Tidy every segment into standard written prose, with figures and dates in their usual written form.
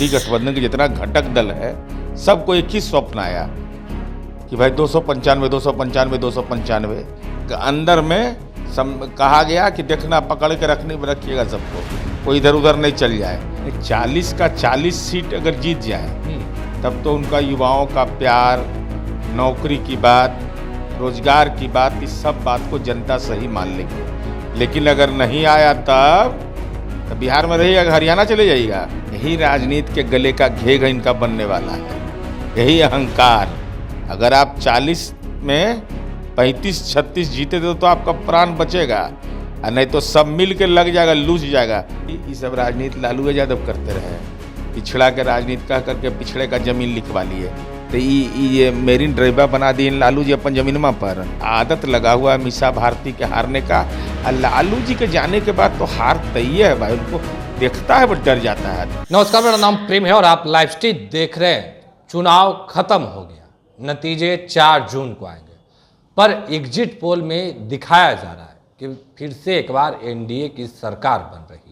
इंडी गठबंधन के जितना घटक दल है सबको एक ही स्वप्न आया कि भाई 295 के अंदर में कहा गया कि देखना पकड़ के रखिएगा सबको, कोई इधर उधर नहीं चल जाए। 40 का 40 सीट अगर जीत जाए तब तो उनका युवाओं का प्यार, नौकरी की बात, रोजगार की बात, इस सब बात को जनता सही मान लेगी। लेकिन अगर नहीं आया तब तो बिहार में रहिएगा, हरियाणा चले जाइएगा। यही राजनीति के गले का घेघ इनका बनने वाला है, यही अहंकार। अगर आप 40 में 35-36 जीते तो आपका प्राण बचेगा, और नहीं तो सब मिल के लग जाएगा, लूझ जाएगा। ये सब राजनीति लालू यादव करते रहे, पिछड़ा के राजनीति कह करके पिछड़े का जमीन लिखवा लिए। तो ये मेरीन ड्राइवर बना दिए लालू जी अपन जमीनमा पर। आदत लगा हुआ है मीसा भारती के हारने का, और लालू जी के जाने के बाद तो हार तय है भाई, उनको देखता है बट डर जाता है। नमस्कार, मेरा नाम प्रेम है और आप लाइव स्ट्रीट देख रहे हैं। चुनाव खत्म हो गया, नतीजे 4 जून को आएंगे, पर एग्जिट पोल में दिखाया जा रहा है कि फिर से एक बार एनडीए की सरकार बन रही है।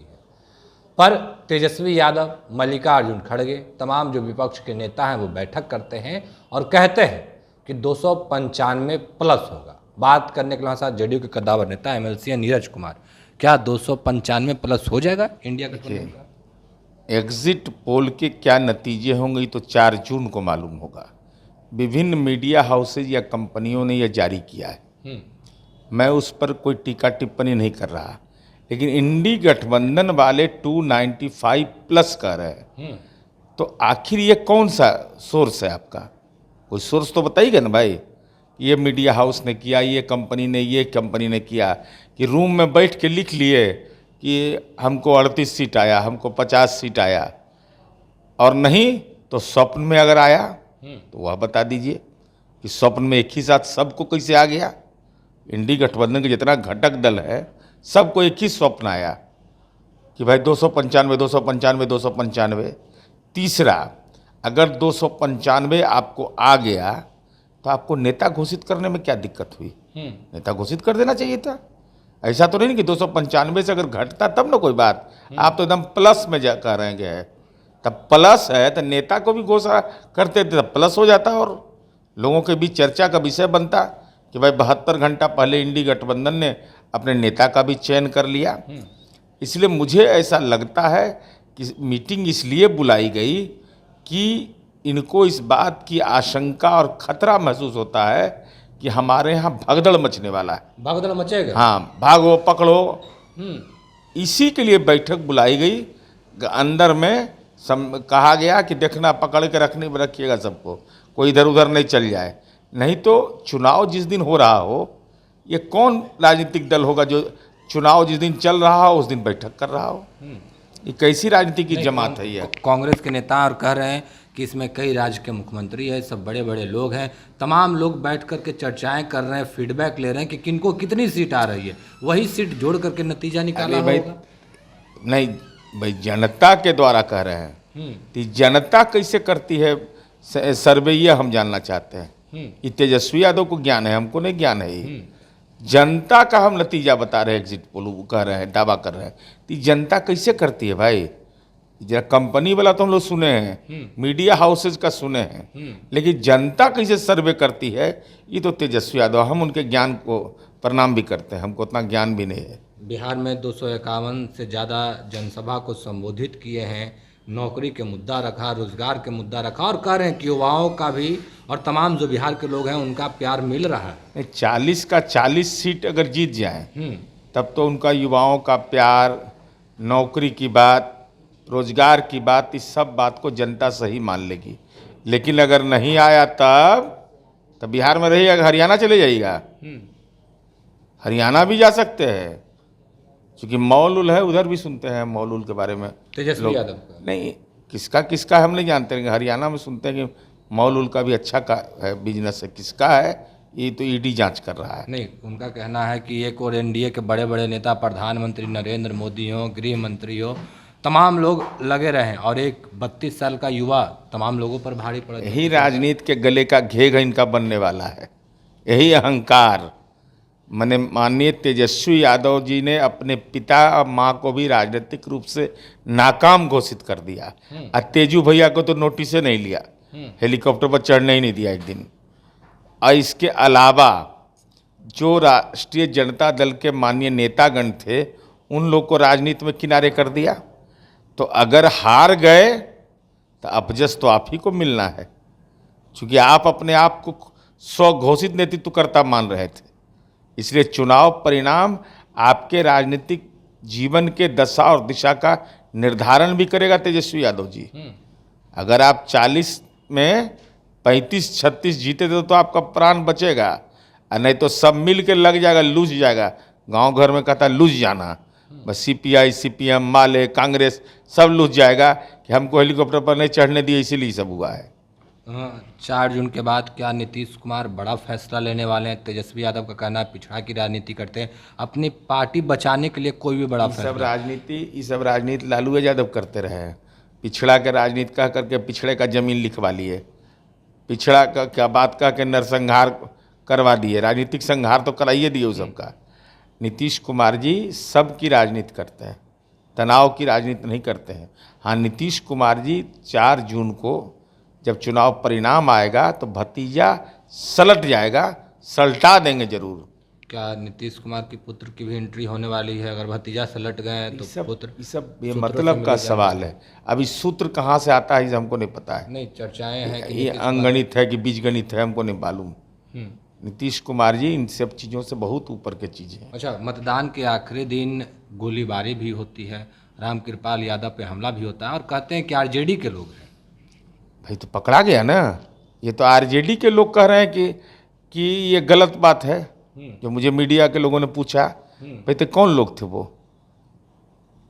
पर तेजस्वी यादव, मल्लिकार्जुन खड़गे, तमाम जो विपक्ष के नेता हैं वो बैठक करते हैं और कहते हैं कि 295 प्लस होगा। बात करने के लिए साथ जेडीयू के कद्दावर नेता एमएलसी नीरज कुमार, क्या 295 प्लस हो जाएगा इंडिया का? एग्जिट पोल के क्या नतीजे होंगे तो 4 जून को मालूम होगा। विभिन्न मीडिया हाउसेज या कंपनियों ने यह जारी किया है, मैं उस पर कोई टीका टिप्पणी नहीं कर रहा, लेकिन इंडी गठबंधन वाले 295 प्लस कह रहे हैं। तो आखिर ये कौन सा सोर्स है आपका? कोई सोर्स तो बताइएगा ना भाई। ये मीडिया हाउस ने किया, ये कंपनी ने किया कि रूम में बैठ के लिख लिए कि हमको 38 सीट आया, हमको 50 सीट आया, और नहीं तो स्वप्न में अगर आया तो वह बता दीजिए कि स्वप्न में एक ही साथ सबको कैसे आ गया। इंडी गठबंधन के जितना घटक दल है सबको एक ही स्वप्न आया कि भाई 295। तीसरा, अगर 295 आपको आ गया तो आपको नेता घोषित करने में क्या दिक्कत हुई? नेता घोषित कर देना चाहिए था। ऐसा तो नहीं कि 295 से अगर घटता तब ना कोई बात। आप तो एकदम प्लस में जा कह रहे हैं, तब प्लस है तो नेता को भी घोषणा करते थे, तब प्लस हो जाता और लोगों के बीच चर्चा का विषय बनता कि भाई 72 घंटा पहले इंडी गठबंधन ने अपने नेता का भी चयन कर लिया। इसलिए मुझे ऐसा लगता है कि मीटिंग इसलिए बुलाई गई कि इनको इस बात की आशंका और खतरा महसूस होता है कि हमारे यहाँ भगदड़ मचने वाला है। भगदड़ मचेगा? हाँ, भागो पकड़ो। इसी के लिए बैठक बुलाई गई। अंदर में कहा गया कि देखना पकड़ के रखिएगा सबको, कोई इधर उधर नहीं चल जाए। नहीं तो चुनाव जिस दिन हो रहा हो, ये कौन राजनीतिक दल होगा जो चुनाव जिस दिन चल रहा हो उस दिन बैठक कर रहा हो? ये कैसी राजनीति की जमात है ये? कांग्रेस के नेता और कह रहे हैं कि इसमें कई राज्य के मुख्यमंत्री है, सब बड़े बड़े लोग हैं, तमाम लोग बैठ करके चर्चाएं कर रहे हैं, फीडबैक ले रहे हैं कि किनको कितनी सीट आ रही है, वही सीट जोड़ करके नतीजा निकाला होगा। नहीं भाई, जनता के द्वारा कह रहे हैं। तो जनता कैसे करती है सर्वे, ये हम जानना चाहते हैं। ये तेजस्वी यादव को ज्ञान है, हमको नहीं ज्ञान है। जनता का हम नतीजा बता रहे हैं, एग्जिट पोल कह रहे हैं, दावा कर रहे हैं। तो जनता कैसे करती है भाई? जरा कंपनी वाला तो हम लोग सुने हैं, मीडिया हाउसेज का सुने हैं, लेकिन जनता कैसे सर्वे करती है ये तो तेजस्वी यादव, हम उनके ज्ञान को प्रणाम भी करते हैं, हमको उतना ज्ञान भी नहीं है। बिहार में 251 से ज़्यादा जनसभा को संबोधित किए हैं, नौकरी के मुद्दा रखा, रोजगार के मुद्दा रखा, और कह रहे हैं कि युवाओं का भी और तमाम जो बिहार के लोग हैं उनका प्यार मिल रहा है। 40 का 40 सीट अगर जीत जाए तब तो उनका युवाओं का प्यार, नौकरी की बात, रोजगार की बात, इस सब बात को जनता सही मान लेगी। लेकिन अगर नहीं आया तब बिहार में रहिएगा, हरियाणा चले जाइएगा। हरियाणा भी जा सकते हैं, क्योंकि मौलूल है, उधर भी सुनते हैं मौलूल के बारे में। तेजस्वी यादव का नहीं, किसका हम नहीं जानते हैं। हरियाणा में सुनते हैं कि मौलूल का भी अच्छा का है बिजनेस है। किसका है ये तो ईडी जांच कर रहा है। नहीं, उनका कहना है कि एक और एनडीए के बड़े बड़े नेता, प्रधानमंत्री नरेंद्र मोदी हो, गृह मंत्री हो, तमाम लोग लगे रहे और एक 32 साल का युवा तमाम लोगों पर भारी पड़ा। यही राजनीति के गले का घेघ इनका बनने वाला है, यही अहंकार। मैंने माननीय तेजस्वी यादव जी ने अपने पिता और माँ को भी राजनीतिक रूप से नाकाम घोषित कर दिया। और तेजू भैया को तो नोटिस नहीं लिया, हेलीकॉप्टर पर चढ़ने ही नहीं दिया एक दिन। और इसके अलावा जो राष्ट्रीय जनता दल के माननीय नेतागण थे उन लोग को राजनीति में किनारे कर दिया। तो अगर हार गए तो अपजस तो आप ही को मिलना है, क्योंकि आप अपने आप को स्वघोषित नेतृत्वकर्ता मान रहे थे। इसलिए चुनाव परिणाम आपके राजनीतिक जीवन के दशा और दिशा का निर्धारण भी करेगा तेजस्वी यादव जी। अगर आप 40 में 35-36 जीते तो आपका प्राण बचेगा, और नहीं तो सब मिल के लग जाएगा, लूझ जाएगा। गांव घर में कहता लूझ जाना, बस CPI CPM माले कांग्रेस सब लूझ जाएगा कि हमको हेलीकॉप्टर पर नहीं चढ़ने दिए, इसीलिए सब हुआ है। 4 जून के बाद क्या नीतीश कुमार बड़ा फैसला लेने वाले हैं? तेजस्वी यादव का कहना है पिछड़ा की राजनीति करते हैं, अपनी पार्टी बचाने के लिए कोई भी बड़ा ये सब राजनीति लालू यादव करते रहे हैं। पिछड़ा के राजनीति कह करके पिछड़े का जमीन लिखवा लिए, पिछड़ा का क्या बात कह के नरसंहार करवा दिए, राजनीतिक संहार तो कराइए दिए उस सबका। नीतीश कुमार जी सबकी राजनीति करते हैं, तनाव की राजनीति नहीं करते हैं। हाँ, नीतीश कुमार जी 4 जून को जब चुनाव परिणाम आएगा तो भतीजा सलट जाएगा, सलटा देंगे जरूर। क्या नीतीश कुमार की पुत्र की भी एंट्री होने वाली है? अगर भतीजा सलट गए तो पुत्र, ये मतलब का सवाल है। अभी सूत्र कहाँ से आता है हमको नहीं पता है। नहीं, चर्चाएं हैं कि ये अंगणित है कि बीजगणित है, हमको नहीं मालूम। नीतीश कुमार जी इन सब चीज़ों से बहुत ऊपर के चीज़ है। अच्छा, मतदान के आखिरी दिन गोलीबारी भी होती है, रामकृपाल यादव पे हमला भी होता है और कहते हैं कि RJD के लोग हैं। भाई तो पकड़ा गया ना, ये तो RJD के लोग कह रहे हैं कि ये गलत बात है। जो मुझे मीडिया के लोगों ने पूछा भाई तो कौन लोग थे वो,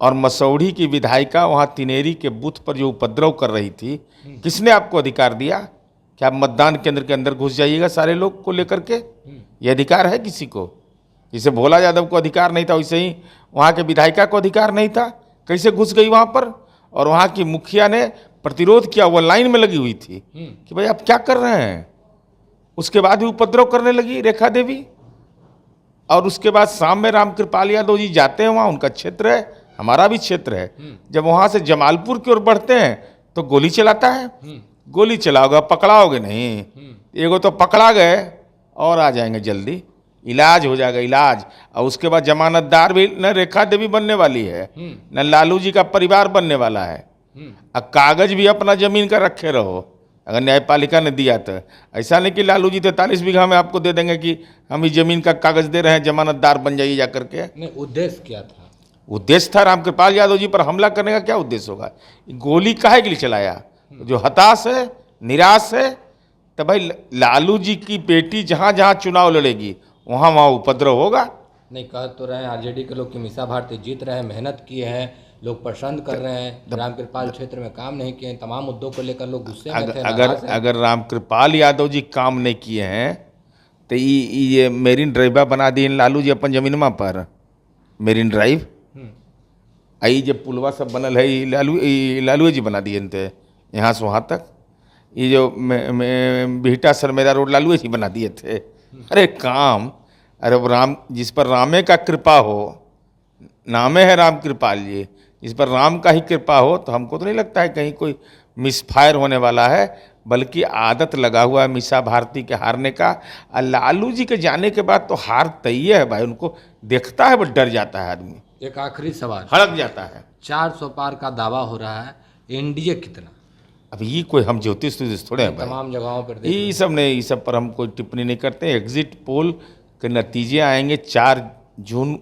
और मसौढ़ी की विधायिका वहाँ तिनेरी के बूथ पर जो उपद्रव कर रही थी, किसने आपको अधिकार दिया कि आप मतदान केंद्र के अंदर घुस जाइएगा सारे लोग को लेकर के? ये अधिकार है किसी को? जैसे भोला यादव को अधिकार नहीं था वैसे ही वहाँ के विधायिका को अधिकार नहीं था, कैसे घुस गई वहाँ पर? और वहाँ की मुखिया ने प्रतिरोध किया, वो लाइन में लगी हुई थी कि भाई आप क्या कर रहे हैं। उसके बाद भी उपद्रव करने लगी रेखा देवी, और उसके बाद शाम में रामकृपाल यादव जी जाते हैं वहाँ, उनका क्षेत्र है, हमारा भी क्षेत्र है। जब वहाँ से जमालपुर की ओर बढ़ते हैं तो गोली चलाता है। गोली चलाओगे, पकड़ाओगे नहीं। एगो तो पकड़ा गए और आ जाएंगे जल्दी, इलाज हो जाएगा इलाज। और उसके बाद जमानतदार भी न रेखा देवी बनने वाली है न लालू जी का परिवार बनने वाला है। अब कागज भी अपना जमीन का रखे रहो, अगर न्यायपालिका ने दिया तो। ऐसा नहीं कि लालू जी 43 बीघा में आपको दे देंगे कि हम इस जमीन का कागज दे रहे हैं, जमानतदार बन जाइए जा करके। नहीं, उद्देश्य क्या था? उद्देश्य था रामकृपाल यादव जी पर हमला करने का। क्या उद्देश्य होगा? गोली काहे के लिए चलाया? जो हताश है, निराश है, तो भाई लालू जी की बेटी जहाँ जहाँ चुनाव लड़ेगी वहाँ वहाँ उपद्रव होगा। नहीं, कह तो रहे हैं RJD के लोग कि मीसा भारती जीत रहे हैं, मेहनत किए हैं, लोग पसंद कर रहे हैं, रामकृपाल क्षेत्र में काम नहीं किए हैं, तमाम मुद्दों को लेकर लोग गुस्से में थे। अगर रामकृपाल यादव जी काम नहीं किए हैं तो ये मेरीन ड्राइवा बना दिए लालू जी अपन जमीनमा पर, मेरीन ड्राइव। आई जब पुलवा सब बनल है लालू जी बना दिए थे यहाँ से वहाँ तक। ये जो बिहटा सरमेरा रोड लालू जी बना दिए थे। अरे काम, अरे राम, जिस पर रामे का कृपा हो, नामे है राम कृपाल जी, जिस पर राम का ही कृपा हो, तो हमको तो नहीं लगता है कहीं कोई मिसफायर होने वाला है, बल्कि आदत लगा हुआ है मीसा भारती के हारने का। और लालू जी के जाने के बाद तो हार तय है भाई, उनको देखता है बट डर जाता है आदमी। एक आखिरी सवाल, हड़क जाता है। 400 पार का दावा हो रहा है, NDA कितना? अब ये कोई हम ज्योतिष थोड़े हैं भाई, तमाम जगहों पर ये सब नहीं, ये सब पर हम कोई टिप्पणी नहीं करते। एग्जिट पोल के नतीजे आएंगे 4 जून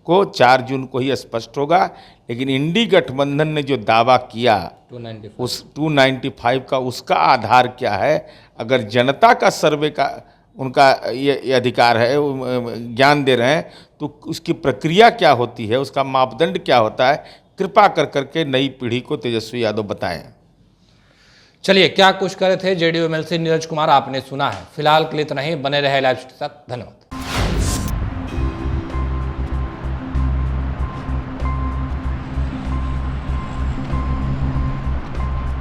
को, 4 जून को ही स्पष्ट होगा। लेकिन इंडी गठबंधन ने जो दावा किया 295 उस 295 का, उसका आधार क्या है? अगर जनता का सर्वे का उनका ये अधिकार है, ज्ञान दे रहे हैं, तो उसकी प्रक्रिया क्या होती है, उसका मापदंड क्या होता है, कृपा कर करके नई पीढ़ी को तेजस्वी यादव बताएं। चलिए, क्या कुछ करे थे JDU MLC नीरज कुमार, आपने सुना है। फिलहाल के लिए इतना ही, बने रहे लाइव स्ट्रीम के साथ। धन्यवाद।